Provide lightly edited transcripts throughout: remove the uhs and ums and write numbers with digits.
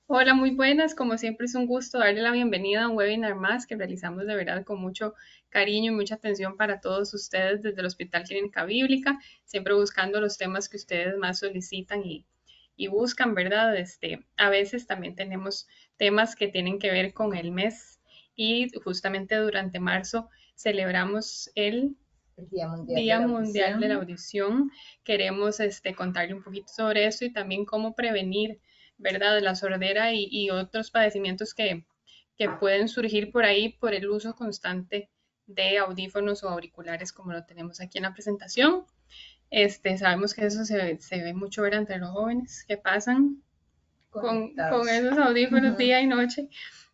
Hola, muy buenas. Como siempre es un gusto darle la bienvenida a un webinar más que realizamos de verdad con mucho cariño y mucha atención para todos ustedes desde el Hospital Clínica Bíblica, siempre buscando los temas que ustedes más solicitan y buscan, ¿verdad? A veces también tenemos temas que tienen que ver con el mes y justamente durante marzo celebramos El Día Mundial de Día la Mundial de la Audición. Audición. Queremos contarle un poquito sobre eso y también cómo prevenir, ¿verdad?, la sordera y otros padecimientos que pueden surgir por ahí por el uso constante de audífonos o auriculares como lo tenemos aquí en la presentación. Sabemos que eso se ve mucho ver entre los jóvenes que pasan con Conectados. esos audífonos Ujú. día y noche.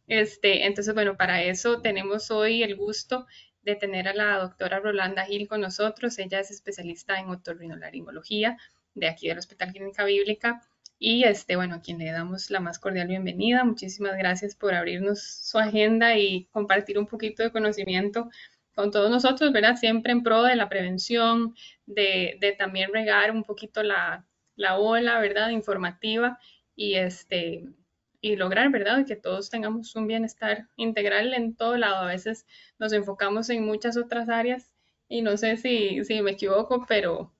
Entonces, bueno, para eso tenemos hoy el gusto de tener a la doctora Rolanda Gil con nosotros. Ella es especialista en otorrinolaringología de aquí del Hospital Clínica Bíblica. Y bueno, a quien le damos la más cordial bienvenida. Muchísimas gracias por abrirnos su agenda y compartir un poquito de conocimiento con todos nosotros, ¿verdad? Siempre en pro de la prevención, de también regar un poquito la ola, ¿verdad? Informativa y y lograr, ¿verdad? Que todos tengamos un bienestar integral en todo lado. A veces nos enfocamos en muchas otras áreas y no sé si me equivoco, pero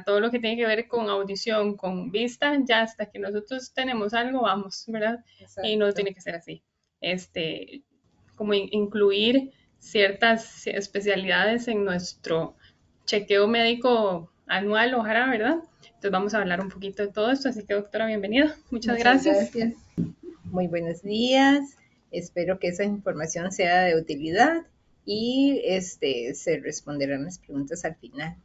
todo lo que tiene que ver con audición, con vista, ya hasta que nosotros tenemos algo, vamos, ¿verdad? Y no Exacto. tiene que ser así. Este, Como incluir ciertas especialidades en nuestro chequeo médico anual, ojalá, ¿verdad? Entonces vamos a hablar un poquito de todo esto, así que doctora, bienvenida. Muchas Muchas gracias. gracias. Muy buenos días. Espero que esa información sea de utilidad y se responderán las preguntas al final.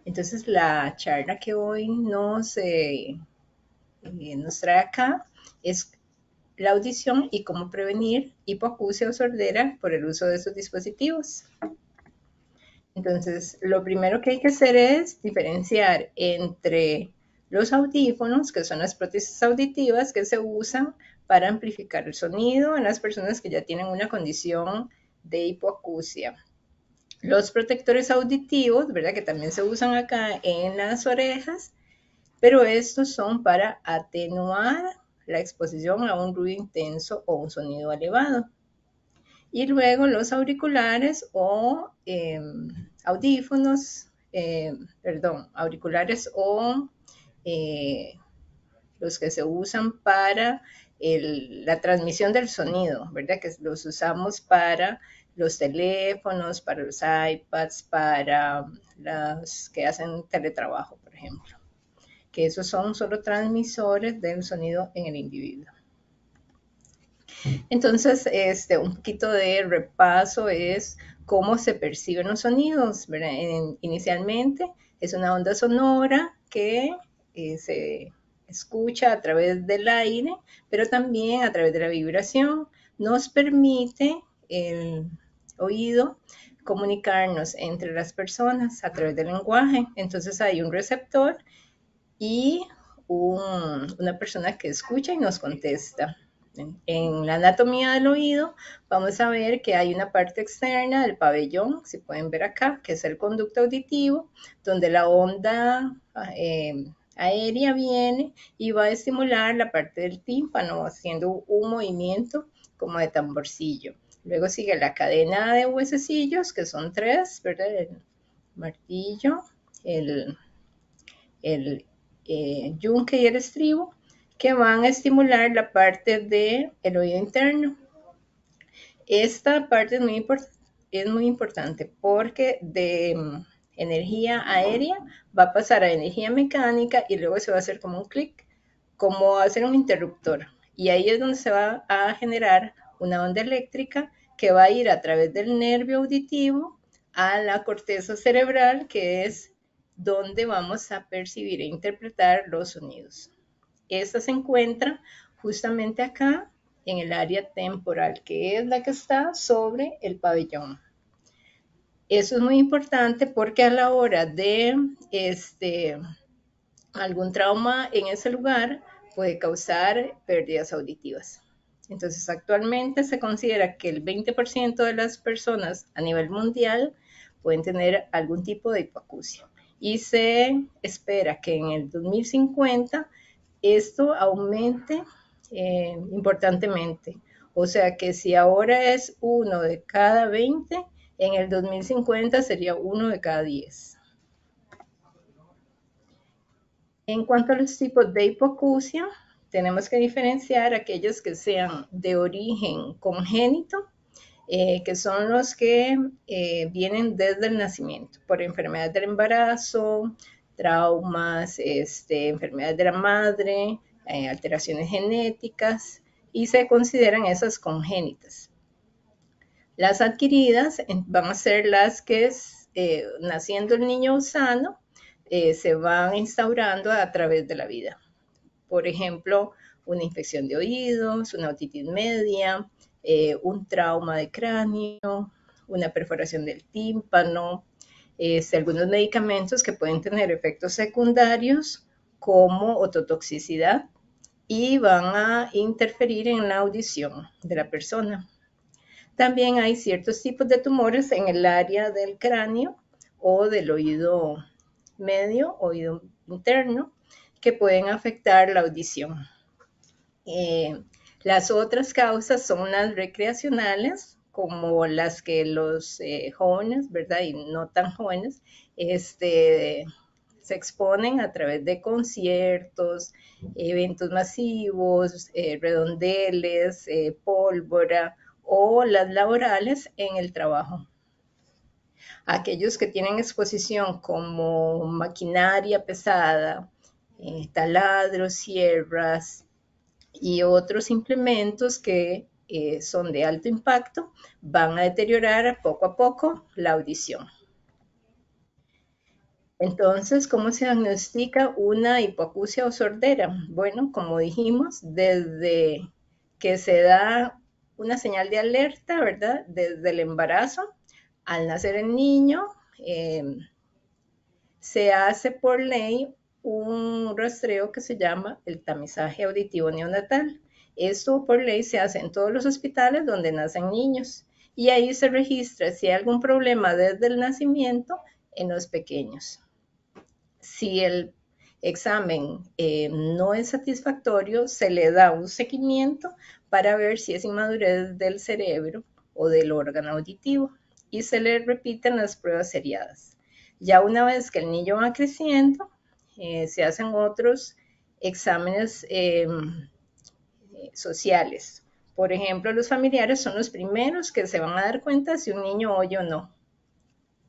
Entonces, la charla que hoy nos trae acá es la audición y cómo prevenir hipoacusia o sordera por el uso de esos dispositivos. Entonces, lo primero que hay que hacer es diferenciar entre los audífonos, que son las prótesis auditivas que se usan para amplificar el sonido en las personas que ya tienen una condición de hipoacusia. Los protectores auditivos, ¿verdad? Que también se usan acá en las orejas, pero estos son para atenuar la exposición a un ruido intenso o un sonido elevado. Y luego los auriculares o audífonos, auriculares o eh, los que se usan para la transmisión del sonido, ¿verdad? Que los usamos para los teléfonos, para los iPads, para las que hacen teletrabajo, por ejemplo. Que esos son solo transmisores del sonido en el individuo. Entonces, un poquito de repaso es cómo se perciben los sonidos, ¿verdad? Inicialmente es una onda sonora que se escucha a través del aire, pero también a través de la vibración. Nos permite el oído comunicarnos entre las personas a través del lenguaje. Entonces hay un receptor y una persona que escucha y nos contesta. En la anatomía del oído vamos a ver que hay una parte externa del pabellón, si pueden ver acá, que es el conducto auditivo, donde la onda aérea viene y va a estimular la parte del tímpano, haciendo un movimiento como de tamborcillo. Luego sigue la cadena de huesecillos, que son tres, ¿verdad? El martillo, el, el yunque y el estribo, que van a estimular la parte del oído interno. Esta parte es muy importante porque de energía aérea va a pasar a energía mecánica y luego se va a hacer como un clic, como hacer un interruptor. Y ahí es donde se va a generar una onda eléctrica que va a ir a través del nervio auditivo a la corteza cerebral, que es donde vamos a percibir e interpretar los sonidos. Esta se encuentra justamente acá en el área temporal, que es la que está sobre el pabellón. Eso es muy importante porque a la hora de algún trauma en ese lugar puede causar pérdidas auditivas. Entonces, actualmente se considera que el 20% de las personas a nivel mundial pueden tener algún tipo de hipoacusia. Y se espera que en el 2050 esto aumente importantemente. O sea que si ahora es 1 de cada 20, en el 2050 sería 1 de cada 10. En cuanto a los tipos de hipoacusia, tenemos que diferenciar aquellos que sean de origen congénito, que son los que vienen desde el nacimiento, por enfermedades del embarazo, traumas, enfermedades de la madre, alteraciones genéticas, y se consideran esas congénitas. Las adquiridas van a ser las que, naciendo el niño sano, se van instaurando a través de la vida. Por ejemplo, una infección de oídos, una otitis media, un trauma de cráneo, una perforación del tímpano, algunos medicamentos que pueden tener efectos secundarios como ototoxicidad y van a interferir en la audición de la persona. También hay ciertos tipos de tumores en el área del cráneo o del oído medio, oído interno, que pueden afectar la audición. Las otras causas son las recreacionales, como las que los jóvenes, ¿verdad? Y no tan jóvenes, se exponen a través de conciertos, eventos masivos, redondeles, pólvora, o las laborales en el trabajo. Aquellos que tienen exposición como maquinaria pesada, taladros, sierras y otros implementos que son de alto impacto, van a deteriorar poco a poco la audición. Entonces, ¿cómo se diagnostica una hipoacusia o sordera? Bueno, como dijimos, desde que se da una señal de alerta, ¿verdad? Desde el embarazo, al nacer el niño, se hace por ley un rastreo que se llama el tamizaje auditivo neonatal. Esto por ley se hace en todos los hospitales donde nacen niños y ahí se registra si hay algún problema desde el nacimiento en los pequeños. Si el examen no es satisfactorio, se le da un seguimiento para ver si es inmadurez del cerebro o del órgano auditivo y se le repiten las pruebas seriadas. Ya una vez que el niño va creciendo, se hacen otros exámenes sociales. Por ejemplo, los familiares son los primeros que se van a dar cuenta si un niño oye o no,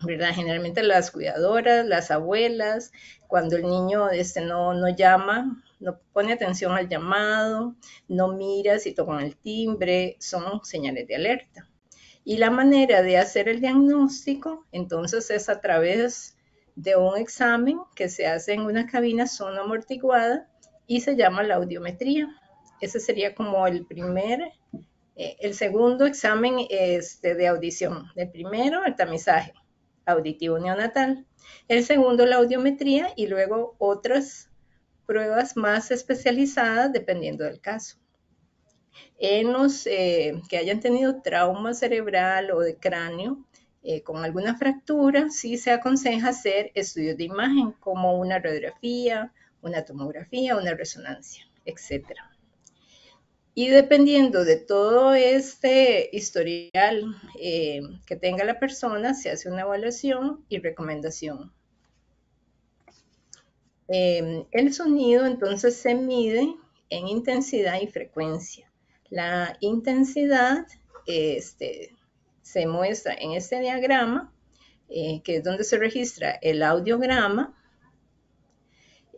¿verdad? Generalmente las cuidadoras, las abuelas, cuando el niño no llama, no pone atención al llamado, no mira si tocan el timbre, son señales de alerta. Y la manera de hacer el diagnóstico, entonces, es a través de un examen que se hace en una cabina sonoamortiguada y se llama la audiometría. Ese sería como el segundo examen de audición. El primero, el tamizaje auditivo neonatal. El segundo, la audiometría, y luego otras pruebas más especializadas dependiendo del caso. En los que hayan tenido trauma cerebral o de cráneo con alguna fractura, sí se aconseja hacer estudios de imagen como una radiografía, una tomografía, una resonancia, etc. Y dependiendo de todo este historial que tenga la persona, se hace una evaluación y recomendación. El sonido entonces se mide en intensidad y frecuencia. La intensidad se muestra en este diagrama, que es donde se registra el audiograma.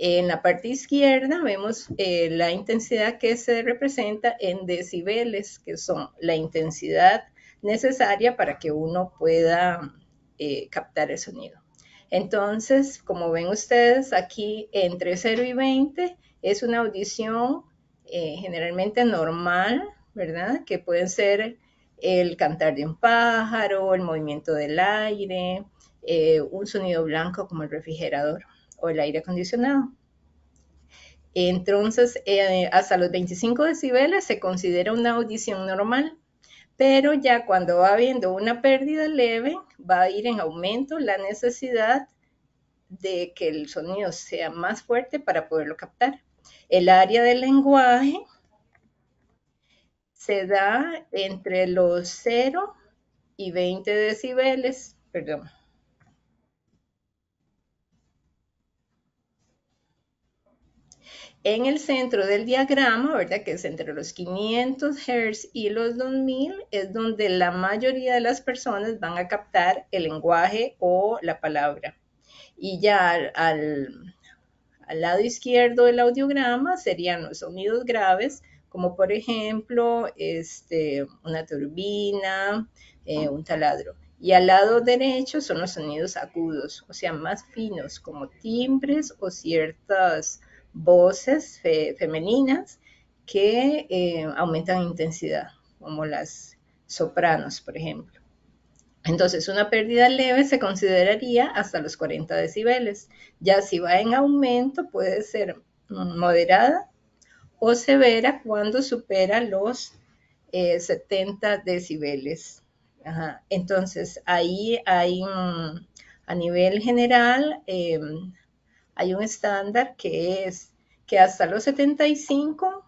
En la parte izquierda vemos la intensidad que se representa en decibeles, que son la intensidad necesaria para que uno pueda captar el sonido. Entonces, como ven ustedes, aquí entre 0 y 20 es una audición generalmente normal, ¿verdad? Que pueden ser el cantar de un pájaro, el movimiento del aire, un sonido blanco como el refrigerador o el aire acondicionado. Entonces, hasta los 25 decibeles se considera una audición normal, pero ya cuando va habiendo una pérdida leve, va a ir en aumento la necesidad de que el sonido sea más fuerte para poderlo captar. El área del lenguaje se da entre los 0 y 20 decibeles, perdón. En el centro del diagrama, ¿verdad? Que es entre los 500 Hz y los 2000, es donde la mayoría de las personas van a captar el lenguaje o la palabra. Y ya al lado izquierdo del audiograma serían los sonidos graves, como por ejemplo una turbina, un taladro. Y al lado derecho son los sonidos agudos, o sea, más finos, como timbres o ciertas voces femeninas que aumentan intensidad, como las sopranos, por ejemplo. Entonces, una pérdida leve se consideraría hasta los 40 decibeles. Ya si va en aumento, puede ser moderada o severa cuando supera los 70 decibeles. Ajá. Entonces, ahí hay, a nivel general, hay un estándar que es que hasta los 75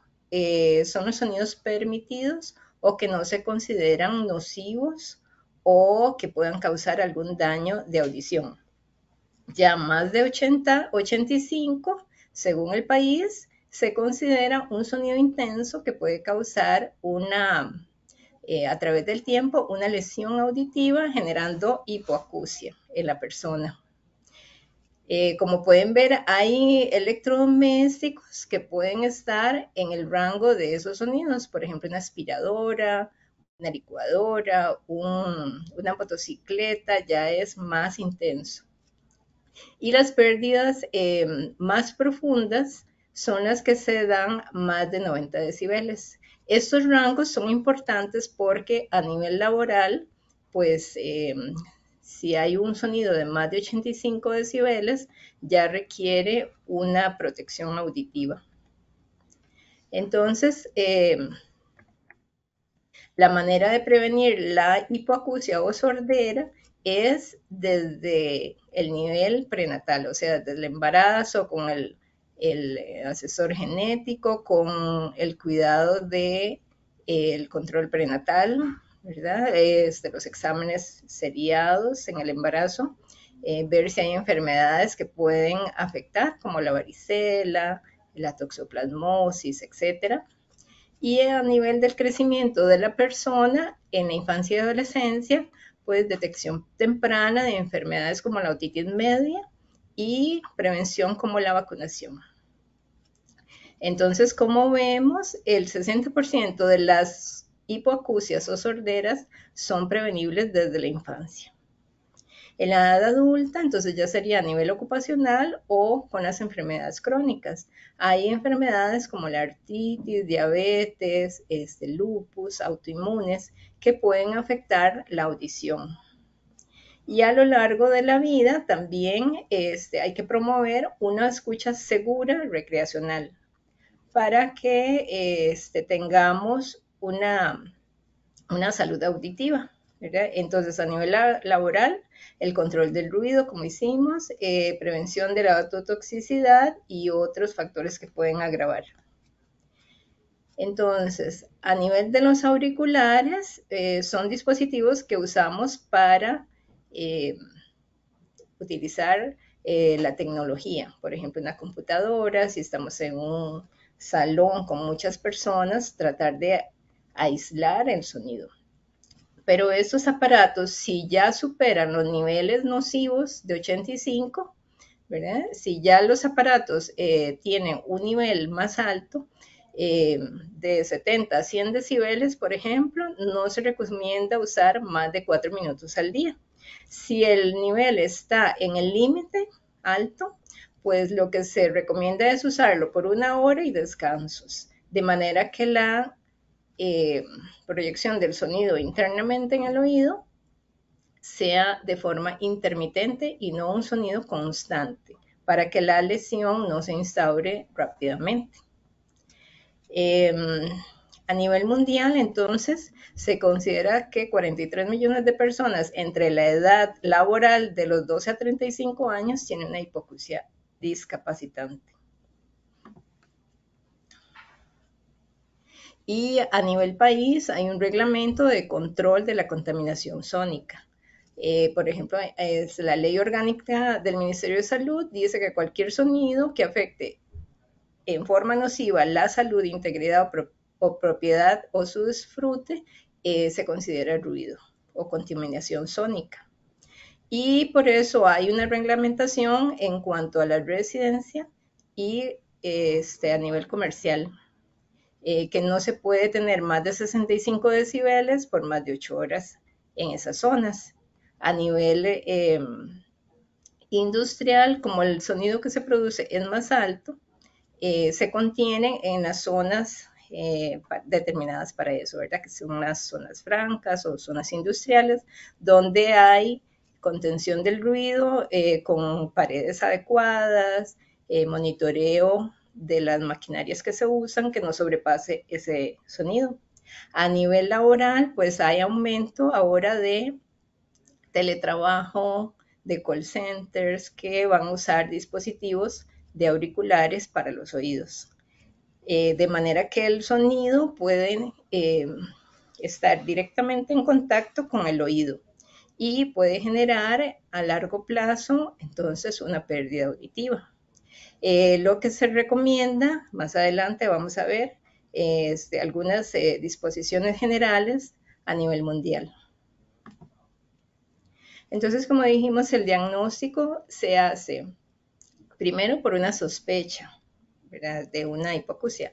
son los sonidos permitidos o que no se consideran nocivos o que puedan causar algún daño de audición. Ya más de 80, 85, según el país, se considera un sonido intenso que puede causar a través del tiempo una lesión auditiva generando hipoacusia en la persona. Como pueden ver, hay electrodomésticos que pueden estar en el rango de esos sonidos, por ejemplo, una aspiradora, una licuadora, una motocicleta, ya es más intenso. Y las pérdidas más profundas son las que se dan más de 90 decibeles. Estos rangos son importantes porque a nivel laboral, pues si hay un sonido de más de 85 decibeles, ya requiere una protección auditiva. Entonces, la manera de prevenir la hipoacusia o sordera es desde el nivel prenatal, o sea, desde el embarazo, con el asesor genético, con el cuidado de el control prenatal, ¿verdad? Los exámenes seriados en el embarazo, ver si hay enfermedades que pueden afectar, como la varicela, la toxoplasmosis, etcétera. Y a nivel del crecimiento de la persona en la infancia y adolescencia, pues detección temprana de enfermedades como la otitis media y prevención como la vacunación. Entonces, como vemos, el 60% de las hipoacusias o sorderas son prevenibles desde la infancia. En la edad adulta, entonces ya sería a nivel ocupacional o con las enfermedades crónicas. Hay enfermedades como la artritis, diabetes, lupus, autoinmunes, que pueden afectar la audición. Y a lo largo de la vida también hay que promover una escucha segura, recreacional, para que tengamos una salud auditiva, ¿verdad? Entonces, a nivel laboral, el control del ruido, como hicimos, prevención de la ototoxicidad y otros factores que pueden agravar. Entonces, a nivel de los auriculares, son dispositivos que usamos para utilizar la tecnología. Por ejemplo, una computadora, si estamos en un salón con muchas personas, tratar de aislar el sonido. Pero estos aparatos, si ya superan los niveles nocivos de 85, ¿verdad? Si ya los aparatos tienen un nivel más alto, de 70 a 100 decibeles, por ejemplo, no se recomienda usar más de 4 minutos al día. Si el nivel está en el límite alto, pues lo que se recomienda es usarlo por 1 hora y descansos, de manera que la proyección del sonido internamente en el oído sea de forma intermitente y no un sonido constante, para que la lesión no se instaure rápidamente. A nivel mundial, entonces, se considera que 43 millones de personas entre la edad laboral de los 12 a 35 años tienen una hipoacusia discapacitante. Y a nivel país hay un reglamento de control de la contaminación sónica. Por ejemplo, es la ley orgánica del Ministerio de Salud dice que cualquier sonido que afecte en forma nociva la salud, integridad o propiedad o su disfrute se considera ruido o contaminación sónica. Y por eso hay una reglamentación en cuanto a la residencia y a nivel comercial, que no se puede tener más de 65 decibeles por más de 8 horas en esas zonas. A nivel industrial, como el sonido que se produce es más alto, se contienen en las zonas determinadas para eso, ¿verdad? Que son las zonas francas o zonas industriales, donde hay contención del ruido con paredes adecuadas, monitoreo de las maquinarias que se usan, que no sobrepase ese sonido. A nivel laboral, pues hay aumento ahora de teletrabajo, de call centers que van a usar dispositivos de auriculares para los oídos. De manera que el sonido puede estar directamente en contacto con el oído y puede generar a largo plazo entonces una pérdida auditiva. Lo que se recomienda, más adelante vamos a ver, algunas disposiciones generales a nivel mundial. Entonces, como dijimos, el diagnóstico se hace primero por una sospecha, ¿verdad?, de una hipoacusia.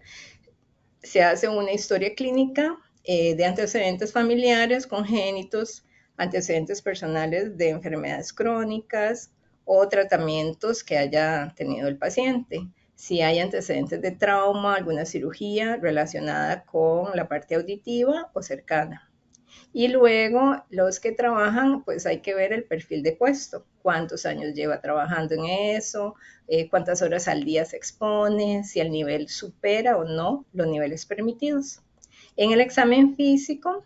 Se hace una historia clínica de antecedentes familiares, congénitos, antecedentes personales de enfermedades crónicas o tratamientos que haya tenido el paciente. Si hay antecedentes de trauma, alguna cirugía relacionada con la parte auditiva o cercana. Y luego los que trabajan, pues hay que ver el perfil de puesto, cuántos años lleva trabajando en eso, cuántas horas al día se expone, si el nivel supera o no los niveles permitidos. En el examen físico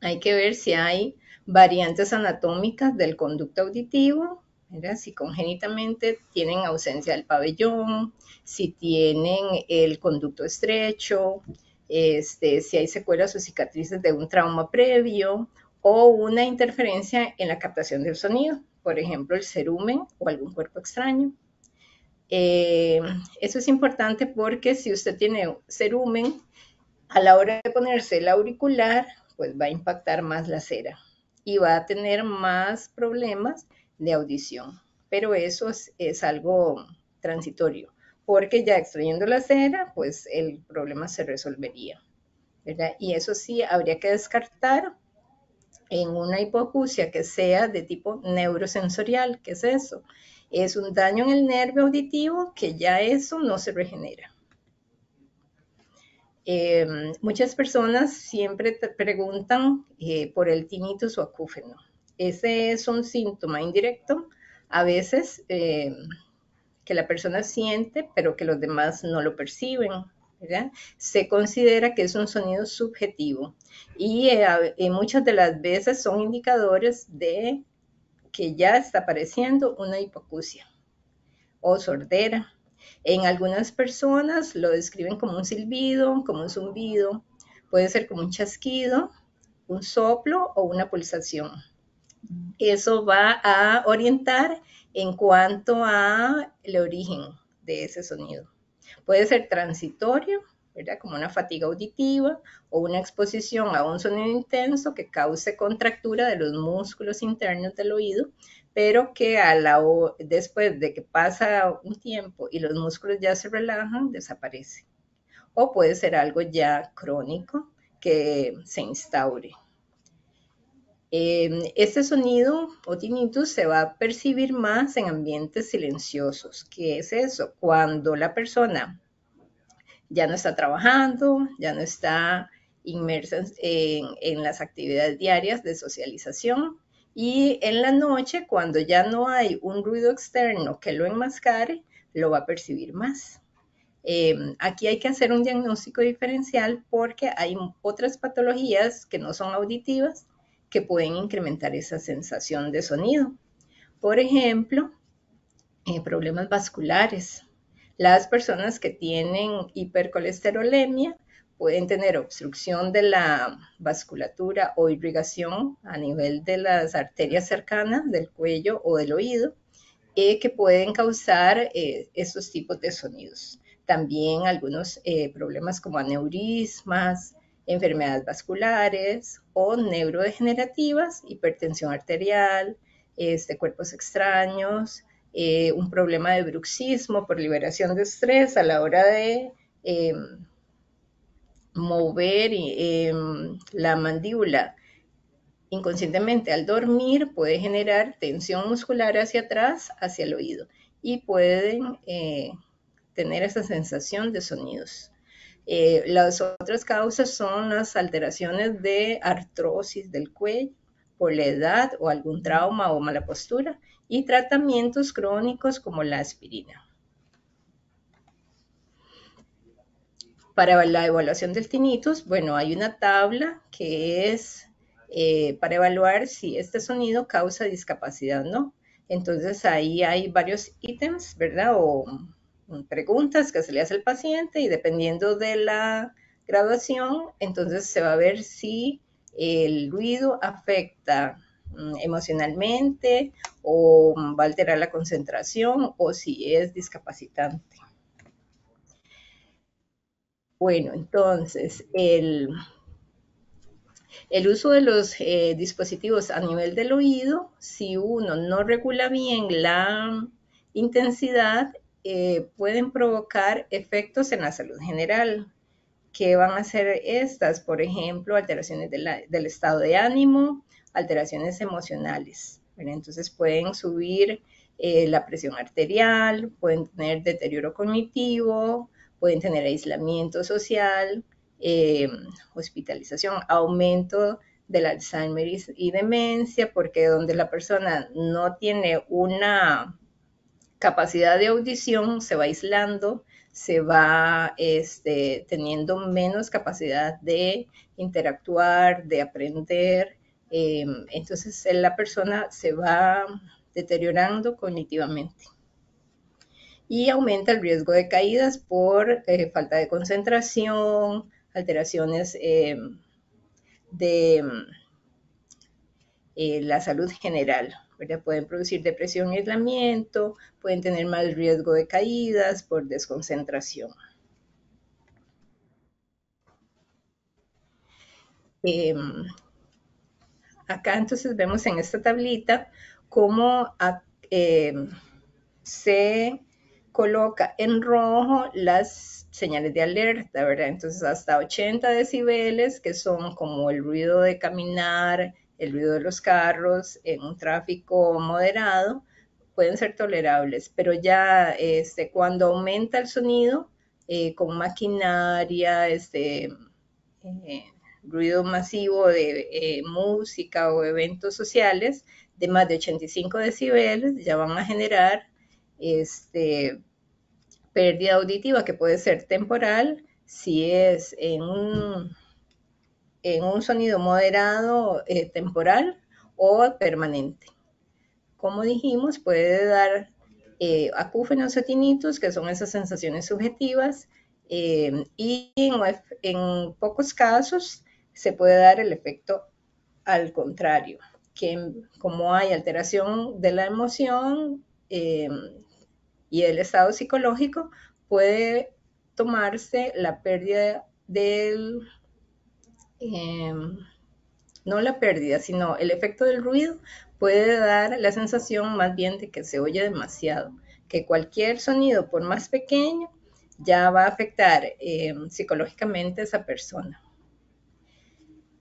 hay que ver si hay variantes anatómicas del conducto auditivo, ¿verdad? Si congénitamente tienen ausencia del pabellón, si tienen el conducto estrecho, si hay secuelas o cicatrices de un trauma previo o una interferencia en la captación del sonido, por ejemplo, el cerumen o algún cuerpo extraño. Eso es importante porque si usted tiene cerumen, a la hora de ponerse el auricular, pues va a impactar más la cera y va a tener más problemas de audición. Pero eso es algo transitorio, porque ya extrayendo la cera, pues el problema se resolvería, ¿verdad? Y eso sí, habría que descartar en una hipoacusia que sea de tipo neurosensorial. ¿Qué es eso? Es un daño en el nervio auditivo que ya eso no se regenera. Muchas personas siempre te preguntan por el tinnitus o acúfeno. Ese es un síntoma indirecto, a veces que la persona siente, pero que los demás no lo perciben, ¿verdad? Se considera que es un sonido subjetivo y muchas de las veces son indicadores de que ya está apareciendo una hipoacusia o sordera. En algunas personas lo describen como un silbido, como un zumbido, puede ser como un chasquido, un soplo o una pulsación. Eso va a orientar en cuanto a el origen de ese sonido. Puede ser transitorio, ¿verdad?, como una fatiga auditiva o una exposición a un sonido intenso que cause contractura de los músculos internos del oído, pero que después de que pasa un tiempo y los músculos ya se relajan, desaparece. O puede ser algo ya crónico que se instaure. Este sonido o tinnitus se va a percibir más en ambientes silenciosos. ¿Qué es eso? Cuando la persona ya no está trabajando, ya no está inmersa en las actividades diarias de socialización, y en la noche, cuando ya no hay un ruido externo que lo enmascare, lo va a percibir más. Aquí hay que hacer un diagnóstico diferencial porque hay otras patologías que no son auditivas que pueden incrementar esa sensación de sonido. Por ejemplo, problemas vasculares. Las personas que tienen hipercolesterolemia pueden tener obstrucción de la vasculatura o irrigación a nivel de las arterias cercanas del cuello o del oído, que pueden causar estos tipos de sonidos. También algunos problemas como aneurismas, enfermedades vasculares o neurodegenerativas, hipertensión arterial, cuerpos extraños, un problema de bruxismo por liberación de estrés a la hora de mover la mandíbula inconscientemente al dormir, puede generar tensión muscular hacia atrás, hacia el oído, y pueden tener esa sensación de sonidos. Las otras causas son las alteraciones de artrosis del cuello por la edad o algún trauma o mala postura, y tratamientos crónicos como la aspirina. Para la evaluación del tinnitus, bueno, hay una tabla que es para evaluar si este sonido causa discapacidad o no. Entonces ahí hay varios ítems, ¿verdad? O preguntas que se le hace al paciente, y dependiendo de la graduación, entonces se va a ver si el ruido afecta emocionalmente o va a alterar la concentración o si es discapacitante. Bueno, entonces el uso de los dispositivos a nivel del oído, si uno no regula bien la intensidad, pueden provocar efectos en la salud general. ¿Qué van a ser estas? Por ejemplo, alteraciones del estado de ánimo, alteraciones emocionales. ¿Verdad? Entonces pueden subir la presión arterial, pueden tener deterioro cognitivo, pueden tener aislamiento social, hospitalización, aumento del Alzheimer y demencia, porque donde la persona no tiene una capacidad de audición, se va aislando, se va teniendo menos capacidad de interactuar, de aprender, entonces la persona se va deteriorando cognitivamente. Y aumenta el riesgo de caídas por falta de concentración, alteraciones de la salud general, ¿verdad? Pueden producir depresión y aislamiento, pueden tener más riesgo de caídas por desconcentración. Acá entonces vemos en esta tablita cómo se coloca en rojo las señales de alerta, ¿verdad? Entonces hasta 80 decibeles, que son como el ruido de caminar, el ruido de los carros en un tráfico moderado, pueden ser tolerables, pero ya cuando aumenta el sonido con maquinaria, ruido masivo de música o eventos sociales de más de 85 decibeles, ya van a generar pérdida auditiva, que puede ser temporal si es en un sonido moderado temporal o permanente. Como dijimos, puede dar acúfenos o tinnitus, que son esas sensaciones subjetivas, y en pocos casos se puede dar el efecto al contrario, que como hay alteración de la emoción y el estado psicológico, puede tomarse la pérdida del no la pérdida, sino el efecto del ruido puede dar la sensación más bien de que se oye demasiado, que cualquier sonido, por más pequeño, ya va a afectar psicológicamente a esa persona.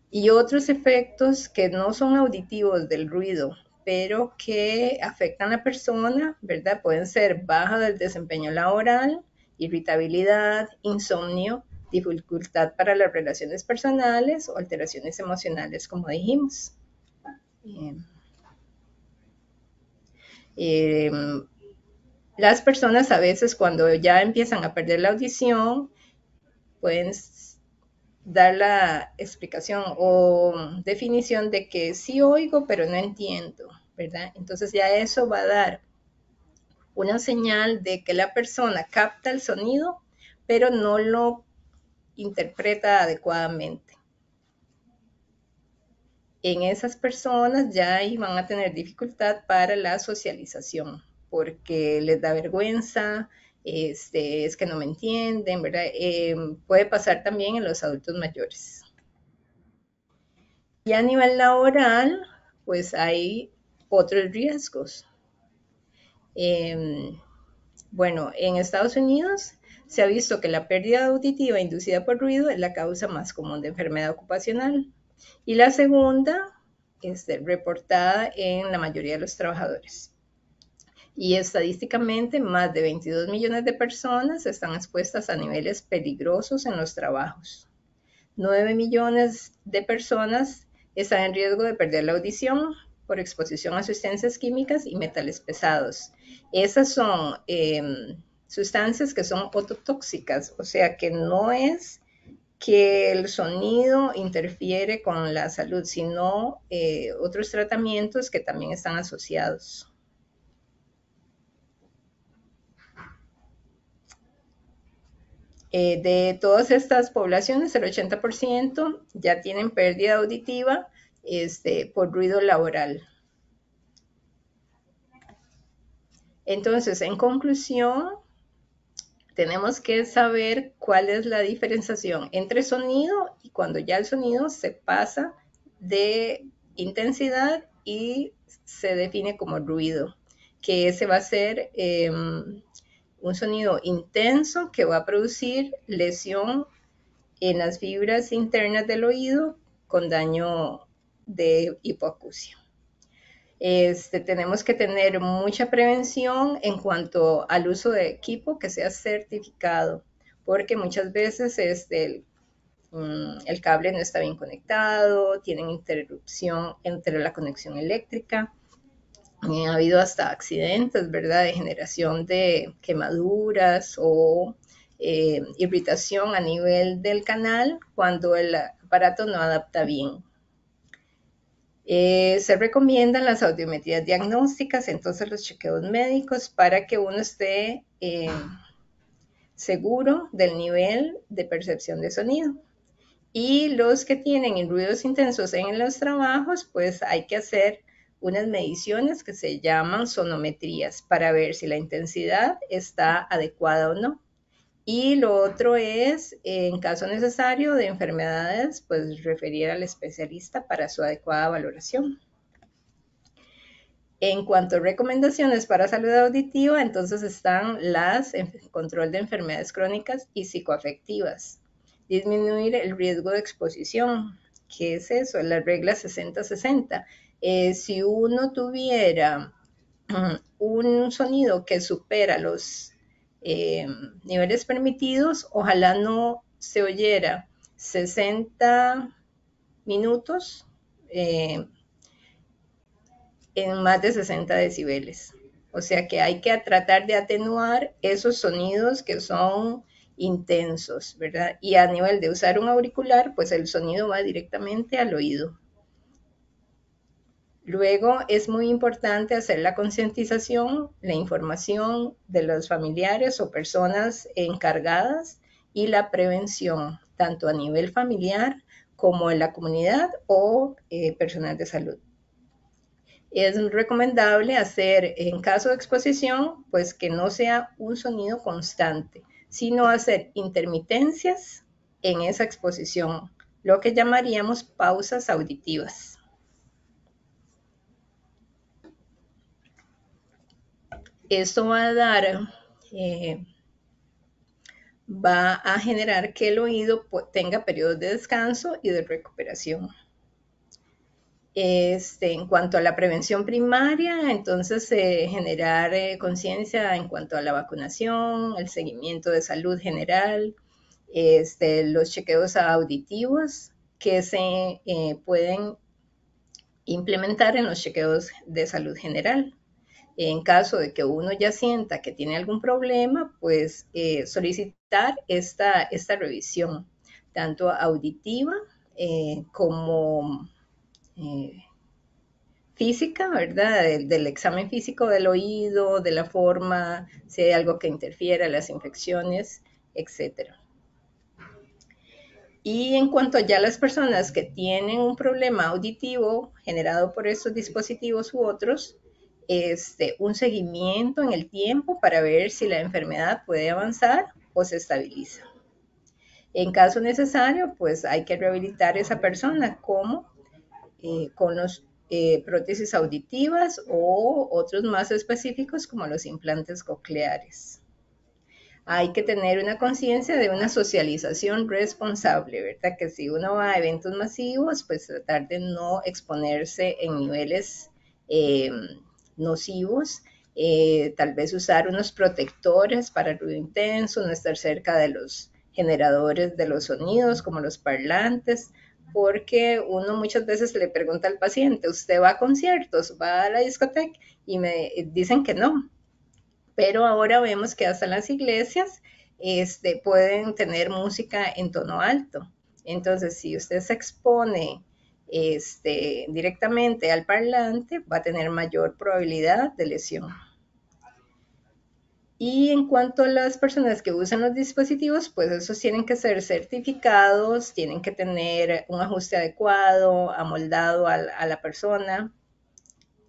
Y otros efectos que no son auditivos del ruido, pero que afectan a la persona, ¿verdad? Pueden ser baja del desempeño laboral, irritabilidad, insomnio, dificultad para las relaciones personales o alteraciones emocionales, como dijimos. Las personas a veces, cuando ya empiezan a perder la audición, pueden dar la explicación o definición de que sí oigo, pero no entiendo, ¿verdad? Entonces ya eso va a dar una señal de que la persona capta el sonido, pero no lo interpreta adecuadamente. En esas personas ya van a tener dificultad para la socialización, porque les da vergüenza, es que no me entienden, ¿verdad? Puede pasar también en los adultos mayores. Y a nivel laboral, pues hay otros riesgos. Bueno, en Estados Unidos se ha visto que la pérdida auditiva inducida por ruido es la causa más común de enfermedad ocupacional y la segunda reportada en la mayoría de los trabajadores. Y estadísticamente, más de 22 millones de personas están expuestas a niveles peligrosos en los trabajos. 9 millones de personas están en riesgo de perder la audición por exposición a sustancias químicas y metales pesados. Esas son sustancias que son ototóxicas, o sea que no es que el sonido interfiere con la salud, sino otros tratamientos que también están asociados. De todas estas poblaciones, el 80% ya tienen pérdida auditiva por ruido laboral. Entonces, en conclusión, tenemos que saber cuál es la diferenciación entre sonido y cuando ya el sonido se pasa de intensidad y se define como ruido, que ese va a ser un sonido intenso que va a producir lesión en las fibras internas del oído con daño de hipoacusia. Tenemos que tener mucha prevención en cuanto al uso de equipo que sea certificado, porque muchas veces el cable no está bien conectado, tienen interrupción entre la conexión eléctrica. Ha habido hasta accidentes, ¿verdad?, de generación de quemaduras o irritación a nivel del canal cuando el aparato no adapta bien. Se recomiendan las audiometrías diagnósticas, entonces los chequeos médicos para que uno esté seguro del nivel de percepción de sonido. Y los que tienen ruidos intensos en los trabajos, pues hay que hacer unas mediciones que se llaman sonometrías para ver si la intensidad está adecuada o no. Y lo otro es, en caso necesario de enfermedades, pues referir al especialista para su adecuada valoración. En cuanto a recomendaciones para salud auditiva, entonces están las control de enfermedades crónicas y psicoafectivas. Disminuir el riesgo de exposición. ¿Qué es eso? La regla 60-60. Si uno tuviera un sonido que supera los niveles permitidos, ojalá no se oyera 60 minutos en más de 60 decibeles. O sea que hay que tratar de atenuar esos sonidos que son intensos, ¿verdad? Y a nivel de usar un auricular, pues el sonido va directamente al oído. Luego es muy importante hacer la concientización, la información de los familiares o personas encargadas y la prevención, tanto a nivel familiar como en la comunidad o personal de salud. Es recomendable hacer, en caso de exposición, pues que no sea un sonido constante, sino hacer intermitencias en esa exposición, lo que llamaríamos pausas auditivas. Esto va a generar que el oído tenga periodos de descanso y de recuperación. En cuanto a la prevención primaria, entonces generar conciencia en cuanto a la vacunación, el seguimiento de salud general, los chequeos auditivos que se pueden implementar en los chequeos de salud general. En caso de que uno ya sienta que tiene algún problema, pues solicitar esta revisión, tanto auditiva como física, ¿verdad? Del examen físico del oído, de la forma, si hay algo que interfiera, las infecciones, etc. Y en cuanto ya a las personas que tienen un problema auditivo generado por estos dispositivos u otros, un seguimiento en el tiempo para ver si la enfermedad puede avanzar o se estabiliza. En caso necesario, pues hay que rehabilitar a esa persona como con los prótesis auditivas o otros más específicos como los implantes cocleares. Hay que tener una conciencia de una socialización responsable, ¿verdad? Que si uno va a eventos masivos, pues tratar de no exponerse en niveles eh, nocivos, tal vez usar unos protectores para el ruido intenso, no estar cerca de los generadores de los sonidos como los parlantes, porque uno muchas veces le pregunta al paciente, ¿usted va a conciertos, va a la discoteca? Y me dicen que no, pero ahora vemos que hasta las iglesias pueden tener música en tono alto. Entonces, si usted se expone directamente al parlante, va a tener mayor probabilidad de lesión. Y en cuanto a las personas que usan los dispositivos, pues esos tienen que ser certificados, tienen que tener un ajuste adecuado, amoldado a la persona,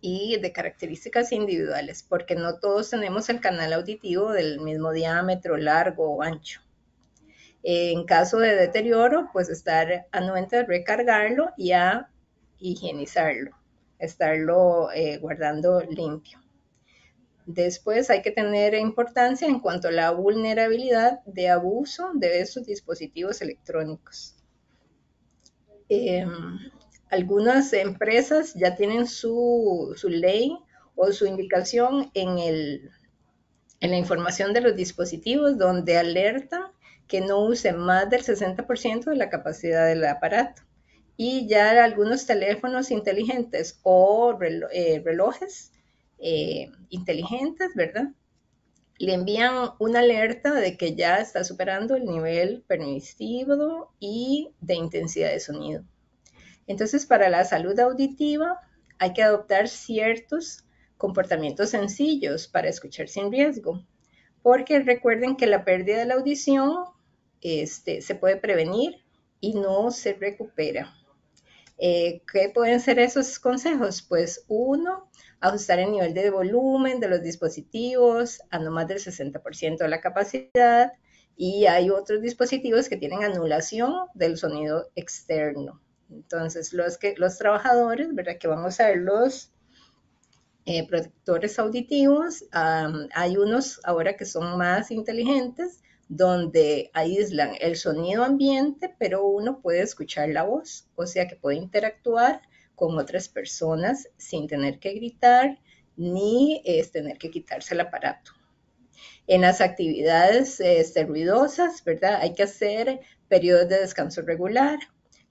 y de características individuales, porque no todos tenemos el canal auditivo del mismo diámetro, largo o ancho. En caso de deterioro, pues estar anuente de recargarlo y a higienizarlo, estarlo guardando limpio. Después hay que tener importancia en cuanto a la vulnerabilidad de abuso de estos dispositivos electrónicos. Algunas empresas ya tienen su ley o su indicación en la información de los dispositivos donde alertan que no use más del 60% de la capacidad del aparato. Y ya algunos teléfonos inteligentes o relojes inteligentes, ¿verdad? Le envían una alerta de que ya está superando el nivel permisivo y de intensidad de sonido. Entonces, para la salud auditiva hay que adoptar ciertos comportamientos sencillos para escuchar sin riesgo, porque recuerden que la pérdida de la audición se puede prevenir y no se recupera. ¿Qué pueden ser esos consejos? Pues uno, ajustar el nivel de volumen de los dispositivos a no más del 60% de la capacidad, y hay otros dispositivos que tienen anulación del sonido externo. Entonces, los trabajadores, ¿verdad? Que van a usar los protectores auditivos, hay unos ahora que son más inteligentes, donde aíslan el sonido ambiente, pero uno puede escuchar la voz, o sea que puede interactuar con otras personas sin tener que gritar ni tener que quitarse el aparato. En las actividades ruidosas, ¿verdad? Hay que hacer periodos de descanso regular,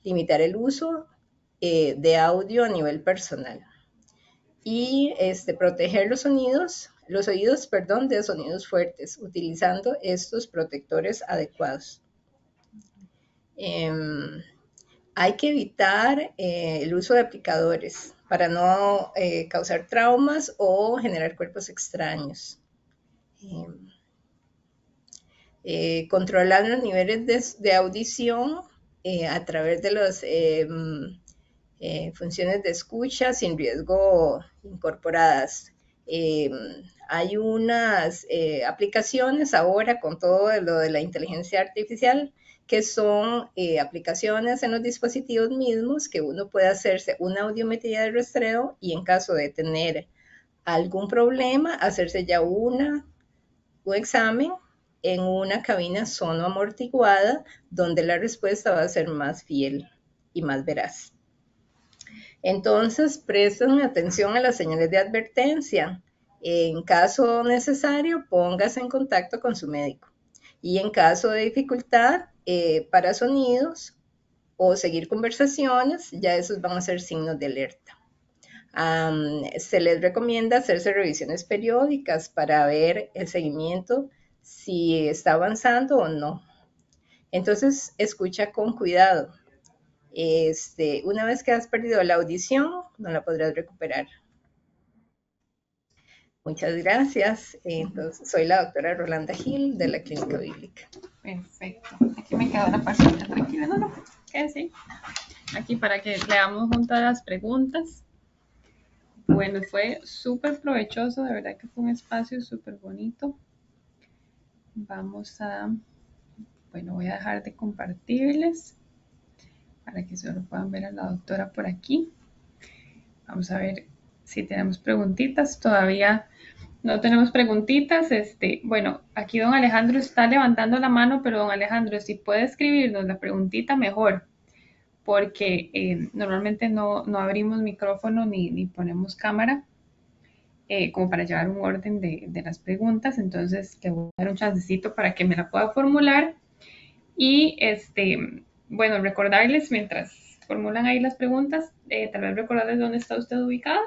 limitar el uso de audio a nivel personal y proteger los oídos, perdón, de sonidos fuertes, utilizando estos protectores adecuados. Hay que evitar el uso de aplicadores para no causar traumas o generar cuerpos extraños. Controlar los niveles de audición a través de las funciones de escucha sin riesgo incorporadas. Hay unas aplicaciones ahora con todo lo de la inteligencia artificial que son aplicaciones en los dispositivos mismos que uno puede hacerse una audiometría de rastreo y en caso de tener algún problema hacerse ya un examen en una cabina sonoamortiguada donde la respuesta va a ser más fiel y más veraz. Entonces, presten atención a las señales de advertencia. En caso necesario, póngase en contacto con su médico. Y en caso de dificultad para sonidos o seguir conversaciones, ya esos van a ser signos de alerta. Se les recomienda hacerse revisiones periódicas para ver el seguimiento, si está avanzando o no. Entonces, escucha con cuidado. Una vez que has perdido la audición, no la podrás recuperar. Muchas gracias. Entonces, soy la doctora Rolanda Gil de la Clínica Bíblica. Perfecto. Aquí me quedo la pantalla tranquila, no, ¿qué sí? Aquí para que leamos juntas las preguntas. Bueno, fue súper provechoso, de verdad que fue un espacio súper bonito. Vamos a, bueno, voy a dejar de compartirles para que solo puedan ver a la doctora por aquí. Vamos a ver si tenemos preguntitas. Todavía no tenemos preguntitas. Bueno, aquí don Alejandro está levantando la mano, pero don Alejandro, si puede escribirnos la preguntita, mejor, porque normalmente no abrimos micrófono ni ponemos cámara, como para llevar un orden de las preguntas. Entonces, le voy a dar un chancecito para que me la pueda formular. Y bueno, recordarles mientras formulan ahí las preguntas, tal vez recordarles dónde está usted ubicada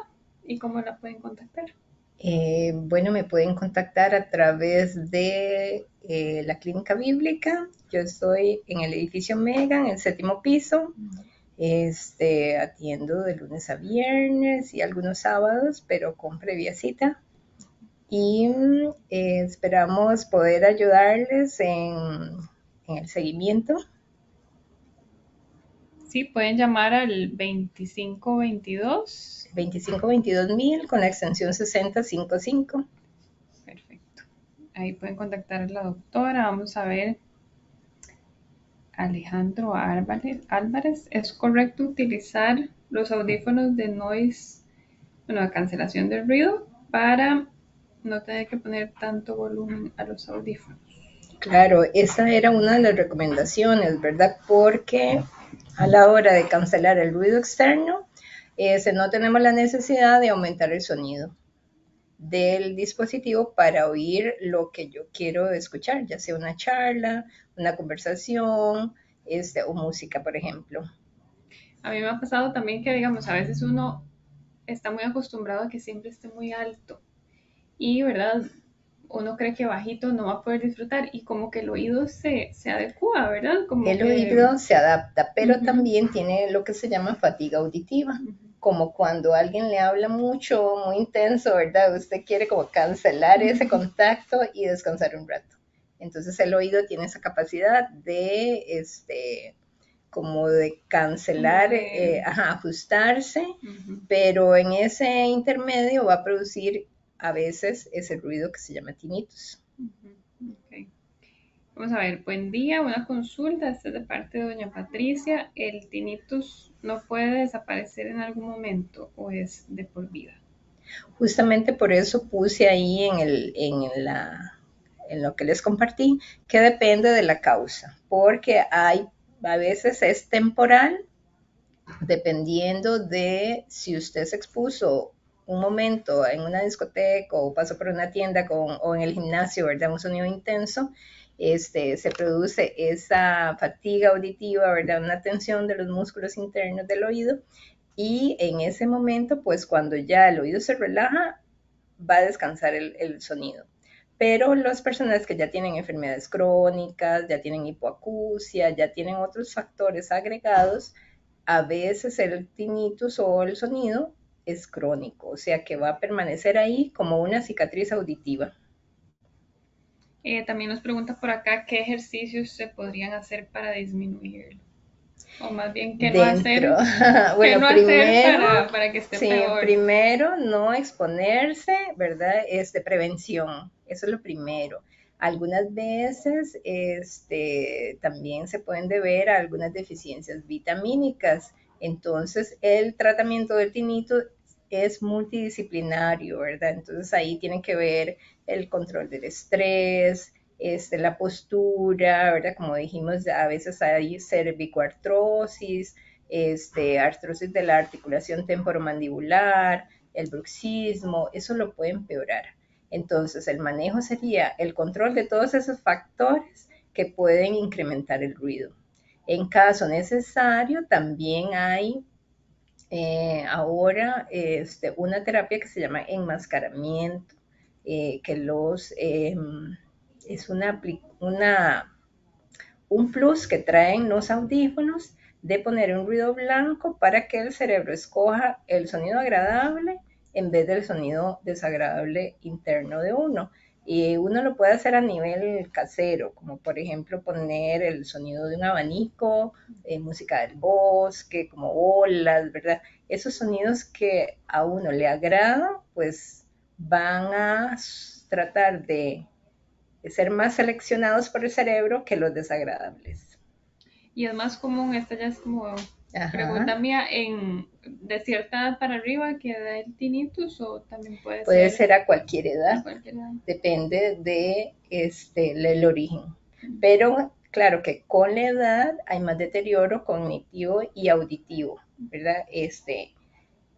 y cómo la pueden contactar. Bueno, me pueden contactar a través de la Clínica Bíblica. Yo estoy en el edificio Mega, en el 7º piso. Atiendo de lunes a viernes y algunos sábados, pero con previa cita. Y esperamos poder ayudarles en el seguimiento. Sí, pueden llamar al 2522. 2522.000 con la extensión 6055. Perfecto. Ahí pueden contactar a la doctora. Vamos a ver. Alejandro Álvarez, ¿es correcto utilizar los audífonos de noise, bueno, de cancelación de ruido, para no tener que poner tanto volumen a los audífonos? Claro, esa era una de las recomendaciones, ¿verdad? Porque a la hora de cancelar el ruido externo, no tenemos la necesidad de aumentar el sonido del dispositivo para oír lo que yo quiero escuchar, ya sea una charla, una conversación, o música, por ejemplo. A mí me ha pasado también que, digamos, a veces uno está muy acostumbrado a que siempre esté muy alto y, ¿verdad? Uno cree que bajito no va a poder disfrutar y como que el oído se adecua, ¿verdad? Como el que... oído se adapta, pero también tiene lo que se llama fatiga auditiva, como cuando alguien le habla mucho, muy intenso, ¿verdad? Usted quiere como cancelar ese contacto y descansar un rato. Entonces el oído tiene esa capacidad de, como de cancelar, ajustarse, pero en ese intermedio va a producir a veces ese ruido que se llama tinnitus. Okay. Vamos a ver, buen día, una consulta, esta es de parte de doña Patricia. ¿El tinnitus no puede desaparecer en algún momento o es de por vida? Justamente por eso puse ahí en lo que les compartí, que depende de la causa, porque a veces es temporal, dependiendo de si usted se expuso un momento en una discoteca o pasó por una tienda o en el gimnasio, ¿verdad? Un sonido intenso, se produce esa fatiga auditiva, ¿verdad? Una tensión de los músculos internos del oído y en ese momento, pues cuando ya el oído se relaja, va a descansar el sonido. Pero las personas que ya tienen enfermedades crónicas, ya tienen hipoacusia, ya tienen otros factores agregados, a veces el tinnitus o el sonido es crónico, o sea que va a permanecer ahí como una cicatriz auditiva. También nos pregunta por acá qué ejercicios se podrían hacer para disminuirlo. O más bien, ¿qué no hacer? Bueno, ¿Qué no primero, hacer para que esté sí, peor? primero no exponerse, ¿verdad? Prevención, eso es lo primero. Algunas veces también se pueden deber a algunas deficiencias vitamínicas. Entonces, el tratamiento del tinnitus es multidisciplinario, ¿verdad? Entonces, ahí tienen que ver el control del estrés, la postura, ¿verdad? Como dijimos, a veces hay cervicoartrosis, artrosis de la articulación temporomandibular, el bruxismo, eso lo puede empeorar. Entonces, el manejo sería el control de todos esos factores que pueden incrementar el ruido. En caso necesario, también hay ahora una terapia que se llama enmascaramiento, que es un plus que traen los audífonos de poner un ruido blanco para que el cerebro escoja el sonido agradable en vez del sonido desagradable interno de uno. Y uno lo puede hacer a nivel casero, como por ejemplo poner el sonido de un abanico, música del bosque, como olas, ¿verdad? Esos sonidos que a uno le agradan, pues van a tratar de ser más seleccionados por el cerebro que los desagradables. Y es más común, esta ya es como pregunta Ajá. mía, de cierta edad para arriba que da el tinnitus o también Puede ser a cualquier a edad, cualquier edad. depende de el origen. Pero claro que con la edad hay más deterioro cognitivo y auditivo, ¿verdad?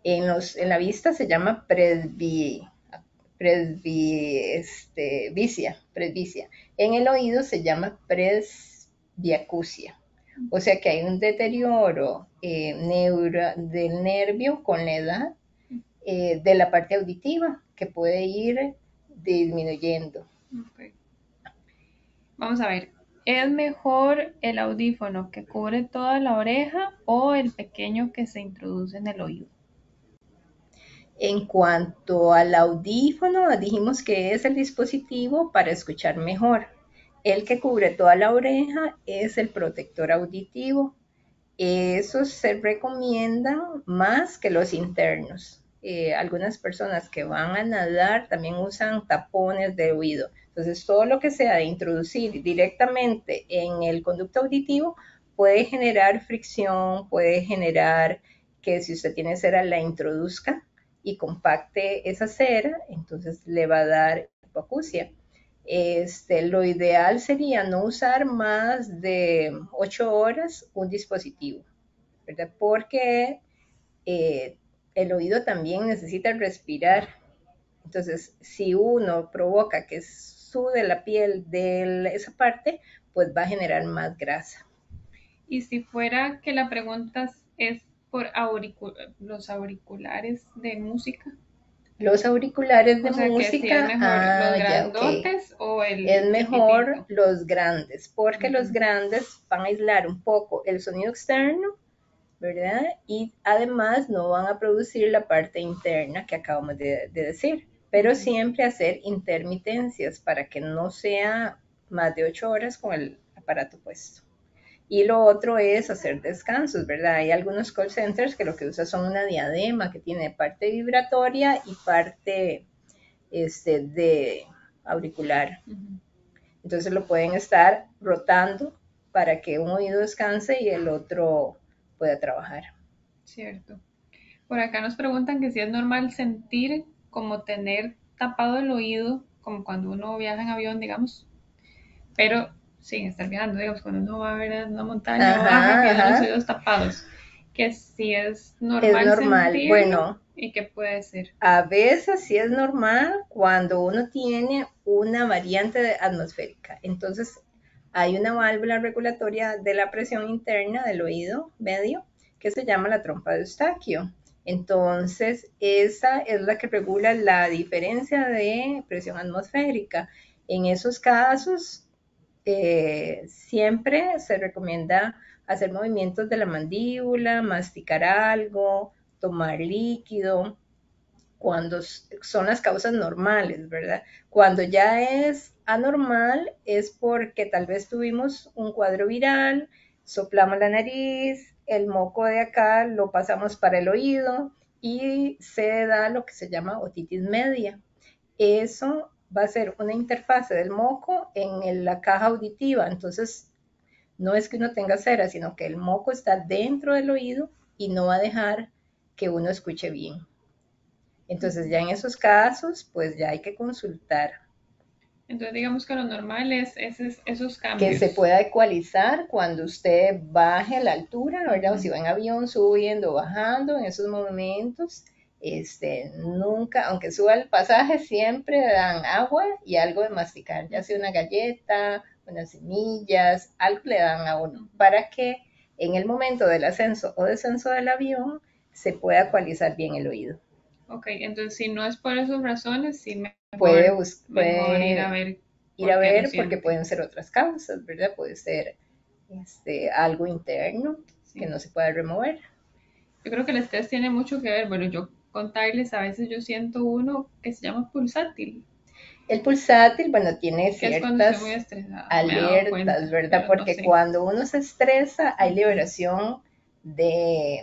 En la vista se llama presbicia. En el oído se llama presbiacusia. O sea que hay un deterioro del nervio con la edad, de la parte auditiva, que puede ir disminuyendo. Okay. Vamos a ver, ¿es mejor el audífono que cubre toda la oreja o el pequeño que se introduce en el oído? En cuanto al audífono, dijimos que es el dispositivo para escuchar mejor. El que cubre toda la oreja es el protector auditivo. Esos se recomiendan más que los internos. Algunas personas que van a nadar también usan tapones de oído. Entonces, todo lo que sea de introducir directamente en el conducto auditivo puede generar fricción, puede generar que si usted tiene cera la introduzca y compacte esa cera, entonces le va a dar hipoacusia. Lo ideal sería no usar más de 8 horas un dispositivo, ¿verdad? Porque el oído también necesita respirar. Entonces, si uno provoca que sude la piel de esa parte, pues va a generar más grasa. Y si fuera que la pregunta es por los auriculares de música, Los auriculares de o sea que si es música, mejor los ya, ok. grandotes o Es el mejor chiquitito. los grandes, porque los grandes van a aislar un poco el sonido externo, ¿verdad? Y además no van a producir la parte interna que acabamos de decir, pero siempre hacer intermitencias para que no sea más de 8 horas con el aparato puesto. Y lo otro es hacer descansos, ¿verdad? Hay algunos call centers que lo que usan son una diadema que tiene parte vibratoria y parte de auricular. Entonces lo pueden estar rotando para que un oído descanse y el otro pueda trabajar. Cierto. Por acá nos preguntan que si es normal sentir como tener tapado el oído, como cuando uno viaja en avión, digamos, pero sin estar viajando, digamos, cuando uno va a ver una montaña o baja, Ajá, tiene los ajá. oídos tapados, que si es Es normal normal. sentirlo Bueno, y qué puede ser. a veces sí es normal cuando uno tiene una variante atmosférica. Entonces, hay una válvula regulatoria de la presión interna del oído medio que se llama la trompa de Eustaquio. Entonces, esa es la que regula la diferencia de presión atmosférica. En esos casos, siempre se recomienda hacer movimientos de la mandíbula, masticar algo, tomar líquido, cuando son las causas normales, ¿verdad? Cuando ya es anormal es porque tal vez tuvimos un cuadro viral, soplamos la nariz, el moco de acá lo pasamos para el oído y se da lo que se llama otitis media. Eso va a ser una interfase del moco en la caja auditiva, entonces no es que uno tenga cera, sino que el moco está dentro del oído y no va a dejar que uno escuche bien. Entonces ya en esos casos, pues ya hay que consultar. Entonces digamos que lo normal es esos Que se cambios. pueda ecualizar cuando usted baje a la altura, ¿verdad? O si va en avión subiendo o bajando en esos momentos, nunca, aunque suba el pasaje, siempre dan agua y algo de masticar, ya sea una galleta, unas semillas, algo le dan a uno, para que en el momento del ascenso o descenso del avión se pueda ecualizar bien el oído. Ok, entonces si no es por esas razones, sí puede, mejor ir a puede ver ir a por qué lo ver porque siente. pueden ser otras causas, ¿verdad? Puede ser algo interno que Sí. no se puede remover. Yo creo que el estrés tiene mucho que ver. Bueno, yo contarles, a veces yo siento uno que se llama pulsátil, El pulsátil, bueno, tiene que es cuando estoy muy ciertas estresada, me he dado alertas, cuenta, ¿verdad? pero no Porque sé. cuando uno se estresa hay Ujú, liberación de,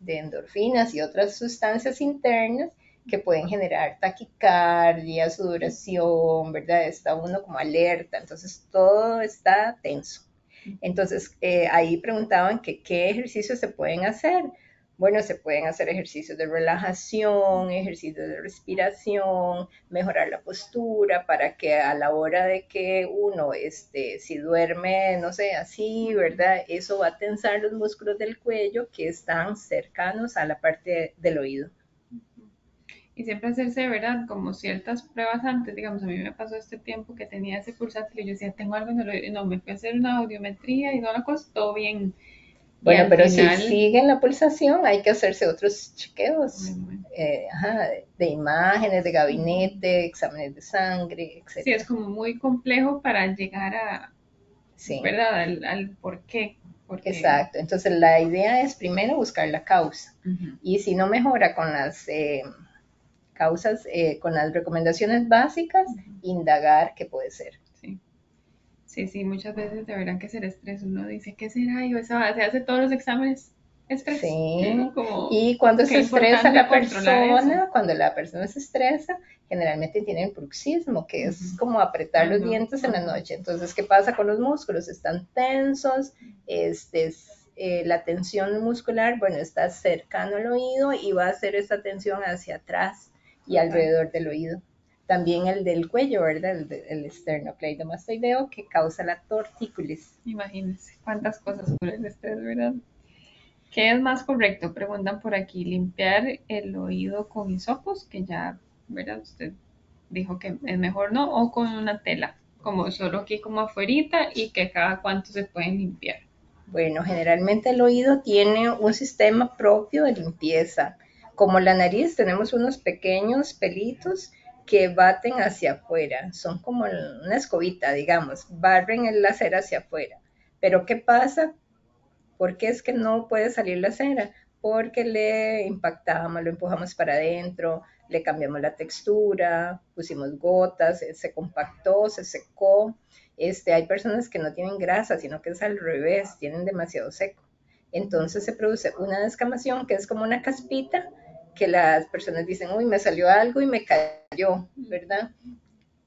de endorfinas y otras sustancias internas que pueden generar taquicardia, sudoración, ¿verdad? Está uno como alerta, entonces todo está tenso. Entonces, ahí preguntaban que qué ejercicios se pueden hacer. Bueno, se pueden hacer ejercicios de relajación, ejercicios de respiración, mejorar la postura para que a la hora de que uno, si duerme, no sé, así, ¿verdad? Eso va a tensar los músculos del cuello que están cercanos a la parte del oído. ujú. Y siempre hacerse, ¿verdad? Como ciertas pruebas antes, digamos, a mí me pasó este tiempo que tenía ese pulsátil y yo decía, tengo algo en el oído, y no, me fui a hacer una audiometría y no la costó bien. Y Bueno, al pero si final, siguen la pulsación, hay que hacerse otros ay, chequeos bueno, ajá, de imágenes, de ujú. gabinete, exámenes de sangre, Sí, es etcétera. como muy complejo para llegar a, Sí, ¿verdad? Al por qué, porque exacto. Entonces la idea es primero buscar la causa. ujú, Y si no mejora con las causas, con las recomendaciones básicas, ujú, indagar qué puede ser. sí. Sí, sí, muchas veces de verdad que es el estrés. Uno dice, ¿qué será? Y se hace todos los exámenes estrés. Y uno Sí, como, y cuando qué se estresa importante la controlar eso. persona, cuando la persona se estresa, generalmente tienen bruxismo, que es Ujú. como apretar Ay, los no. dientes en la Ajá. noche. Entonces, ¿qué pasa con los músculos? Están tensos, la tensión muscular, bueno, está cercano al oído y va a hacer esa tensión hacia atrás y Total. alrededor del oído. También el del cuello, ¿verdad? El esternocleidomastoideo que causa la tortícolis. Imagínense cuántas cosas por el estrés, ¿verdad? ¿Qué es más correcto? Preguntan por aquí. Limpiar el oído con hisopos, que ya, ¿verdad? Usted dijo que es mejor no, o con una tela, como solo aquí como afuerita y que cada cuánto se pueden limpiar. Bueno, generalmente el oído tiene un sistema propio de limpieza. Como la nariz, tenemos unos pequeños pelitos que baten hacia afuera. Son como una escobita, digamos, barren la cera hacia afuera. Pero ¿qué pasa? ¿Por qué es que no puede salir la cera? Porque le impactamos, lo empujamos para adentro, le cambiamos la textura, pusimos gotas, se compactó, se secó. Hay personas que no tienen grasa, sino que es al revés, tienen demasiado seco. Entonces se produce una descamación que es como una caspita que las personas dicen, uy, me salió algo y me cayó, ¿verdad?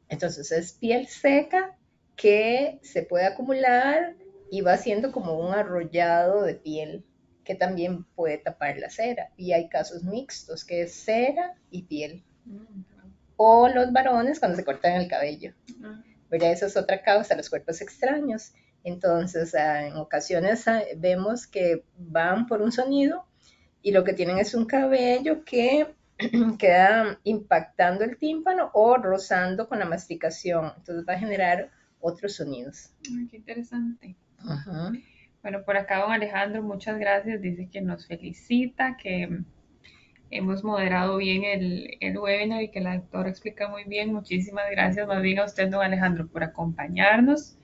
Entonces es piel seca que se puede acumular y va haciendo como un arrollado de piel que también puede tapar la cera. Y hay casos mixtos, que es cera y piel. Mm, O los varones cuando se cortan el cabello. ah, ¿Verdad? Esa es otra causa, los cuerpos extraños. Entonces, en ocasiones vemos que van por un sonido y lo que tienen es un cabello que queda impactando el tímpano o rozando con la masticación. Entonces va a generar otros sonidos. ay, qué interesante. Ajá. Bueno, por acá don Alejandro, muchas gracias. Dice que nos felicita, que hemos moderado bien el webinar y que la doctora explica muy bien. Muchísimas gracias más bien a usted, don Alejandro, por acompañarnos.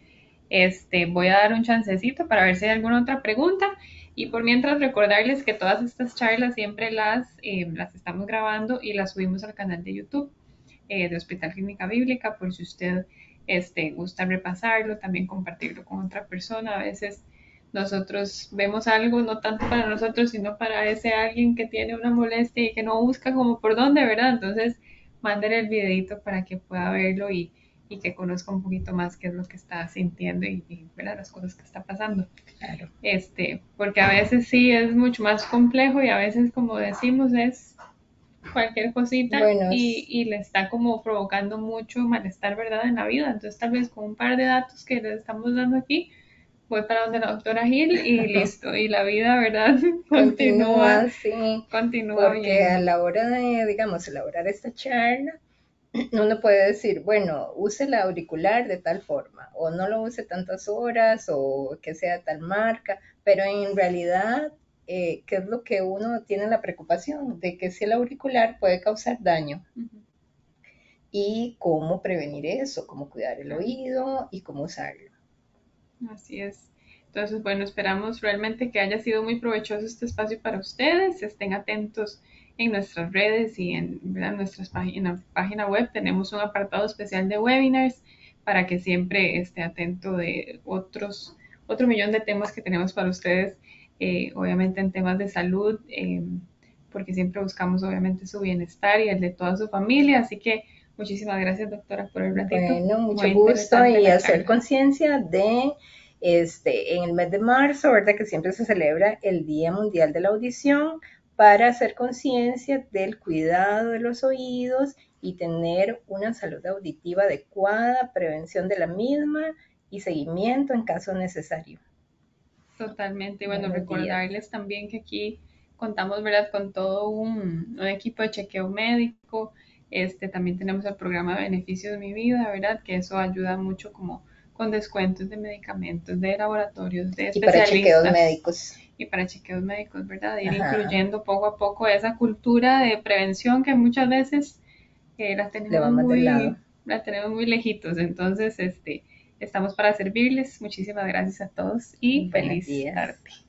Voy a dar un chancecito para ver si hay alguna otra pregunta. Y por mientras recordarles que todas estas charlas siempre las estamos grabando y las subimos al canal de YouTube de Hospital Clínica Bíblica, por si usted gusta repasarlo, también compartirlo con otra persona. A veces nosotros vemos algo no tanto para nosotros, sino para ese alguien que tiene una molestia y que no busca como por dónde, ¿verdad? Entonces, mándale el videito para que pueda verlo y que conozca un poquito más qué es lo que está sintiendo y ¿verdad? Las cosas que está pasando. Claro. Porque a veces sí es mucho más complejo y a veces, como decimos, es cualquier cosita Bueno, y le está como provocando mucho malestar, ¿verdad? En la vida. Entonces, tal vez con un par de datos que le estamos dando aquí, voy para donde la doctora Gil y listo. Y la vida, ¿verdad? Continúa, continúa, sí, continúa porque a bien. la hora de, digamos, elaborar esta charla, uno puede decir, bueno, use el auricular de tal forma, o no lo use tantas horas, o que sea tal marca, pero en realidad, ¿qué es lo que uno tiene la preocupación? De que si el auricular puede causar daño Uh -huh, y cómo prevenir eso, cómo cuidar el claro. oído y cómo usarlo. Así es. Entonces, bueno, esperamos realmente que haya sido muy provechoso este espacio para ustedes. Estén atentos en nuestras redes y ¿verdad? En la página web tenemos un apartado especial de webinars para que siempre esté atento de otro millón de temas que tenemos para ustedes, obviamente en temas de salud, porque siempre buscamos obviamente su bienestar y el de toda su familia. Así que muchísimas gracias, doctora, por el ratito. Bueno, mucho Muy gusto interesante y la hacer charla. conciencia de, en el mes de marzo, ¿verdad? Que siempre se celebra el Día Mundial de la Audición, para hacer conciencia del cuidado de los oídos y tener una salud auditiva adecuada, prevención de la misma y seguimiento en caso necesario. Totalmente. Bueno, Buenos días. recordarles también que aquí contamos, ¿verdad?, con todo un equipo de chequeo médico. También tenemos el programa de beneficios de mi vida, ¿verdad? Que eso ayuda mucho como con descuentos de medicamentos, de laboratorios, de Y para chequeos especialistas médicos. y para chequeos médicos, ¿verdad? De ir Ajá, incluyendo poco a poco esa cultura de prevención que muchas veces le vamos del lado. la tenemos muy lejitos. Entonces, estamos para servirles. Muchísimas gracias a todos y Buenos feliz días. tarde.